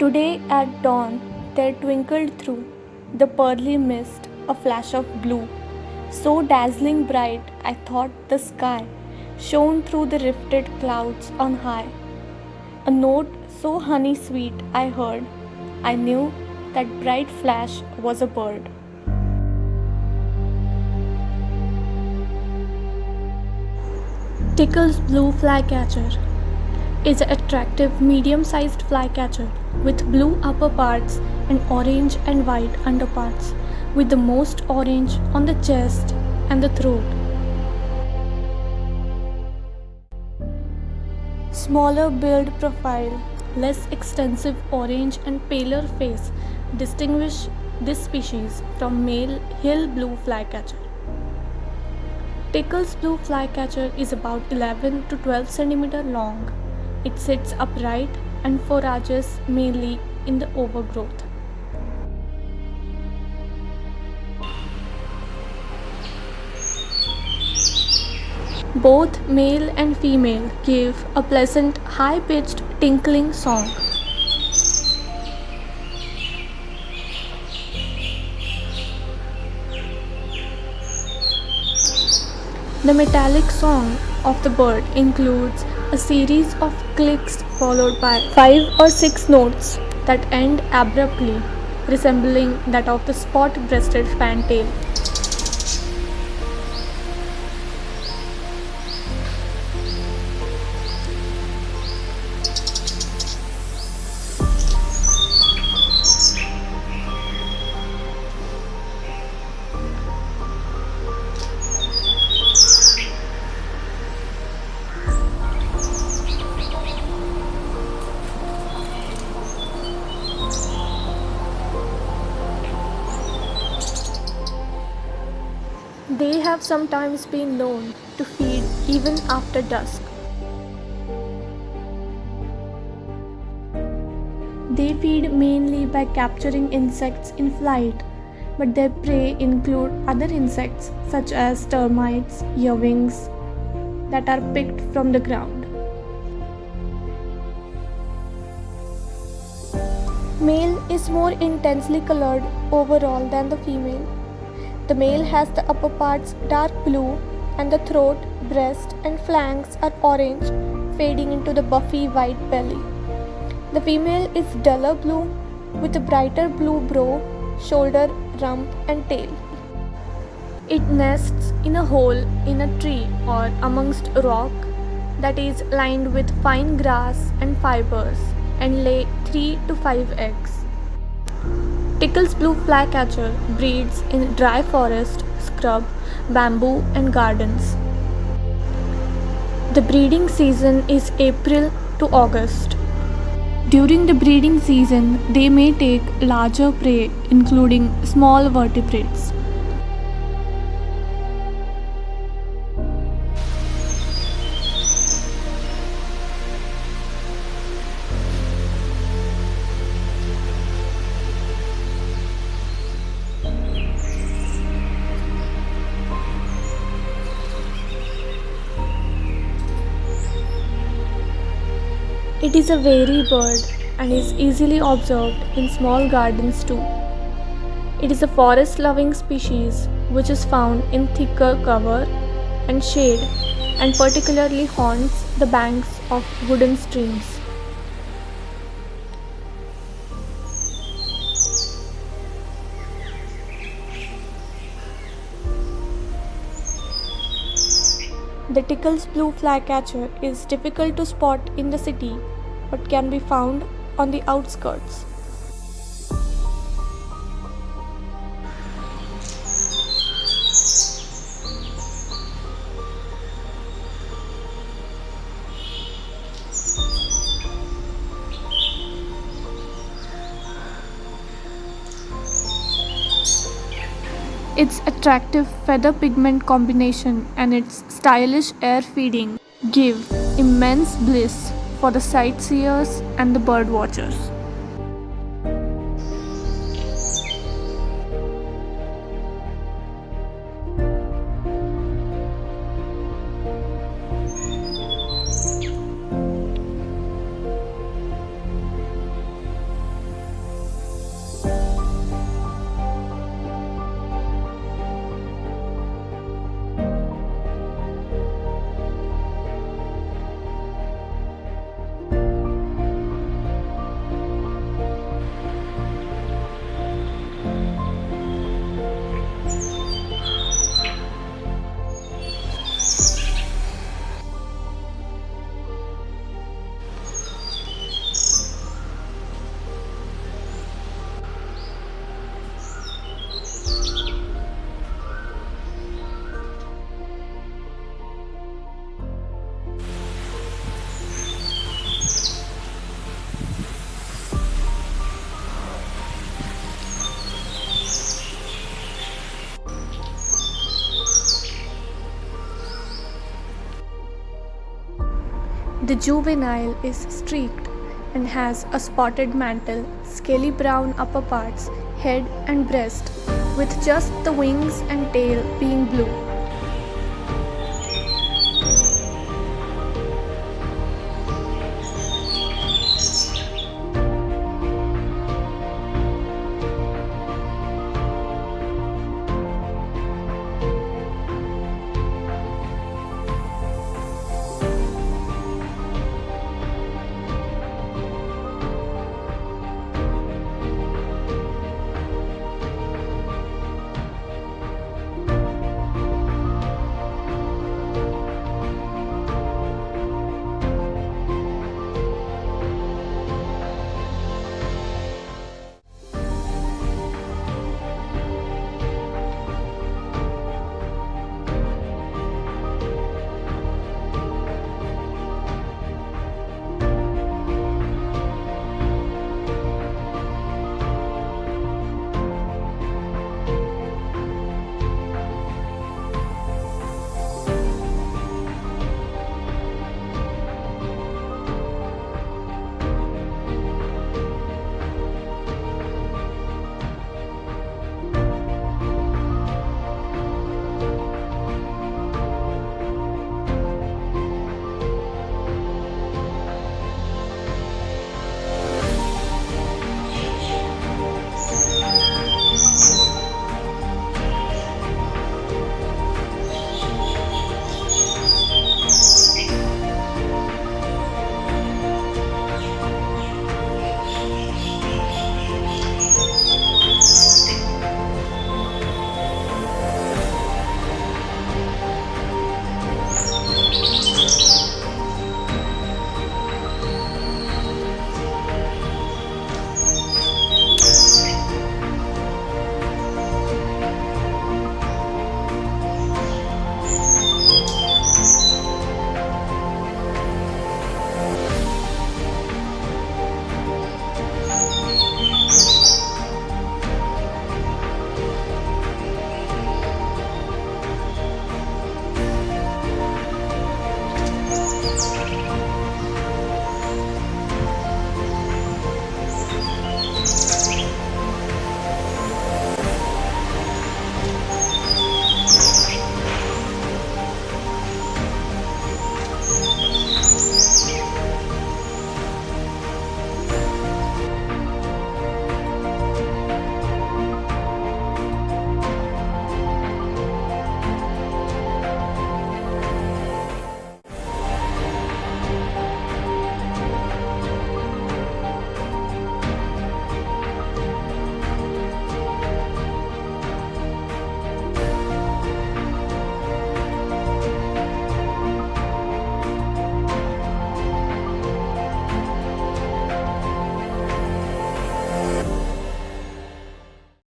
Today at dawn there twinkled through the pearly mist a flash of blue, so dazzling bright I thought the sky shone through the rifted clouds on high. A note so honey sweet I heard, I knew that bright flash was a bird. Tickle's blue flycatcher is an attractive medium-sized flycatcher with blue upper parts and orange and white underparts, with the most orange on the chest and the throat. Smaller build profile, less extensive orange and paler face distinguish this species from male hill blue flycatcher. Tickle's blue flycatcher is about 11 to 12 cm long. It sits upright and forages mainly in the overgrowth. Both male and female give a pleasant high-pitched tinkling song. The metallic song of the bird includes a series of clicks followed by 5 or 6 notes that end abruptly, resembling that of the spot-breasted fantail. They have sometimes been known to feed even after dusk. They feed mainly by capturing insects in flight, but their prey include other insects such as termites, earwings that are picked from the ground. Male is more intensely colored overall than the female. The male has the upper parts dark blue and the throat, breast and flanks are orange, fading into the buffy white belly. The female is duller blue with a brighter blue brow, shoulder, rump and tail. It nests in a hole in a tree or amongst rock that is lined with fine grass and fibers and lay 3 to 5 eggs. Tickle's blue flycatcher breeds in dry forest, scrub, bamboo and gardens. The breeding season is April to August. During the breeding season, they may take larger prey including small vertebrates. It is a wary bird and is easily observed in small gardens too. It is a forest-loving species which is found in thicker cover and shade and particularly haunts the banks of wooden streams. The Tickle's blue flycatcher is difficult to spot in the city but can be found on the outskirts. Its attractive feather pigment combination and its stylish air feeding give immense bliss for the sightseers and the bird watchers. The juvenile is streaked and has a spotted mantle, scaly brown upperparts, head and breast, with just the wings and tail being blue.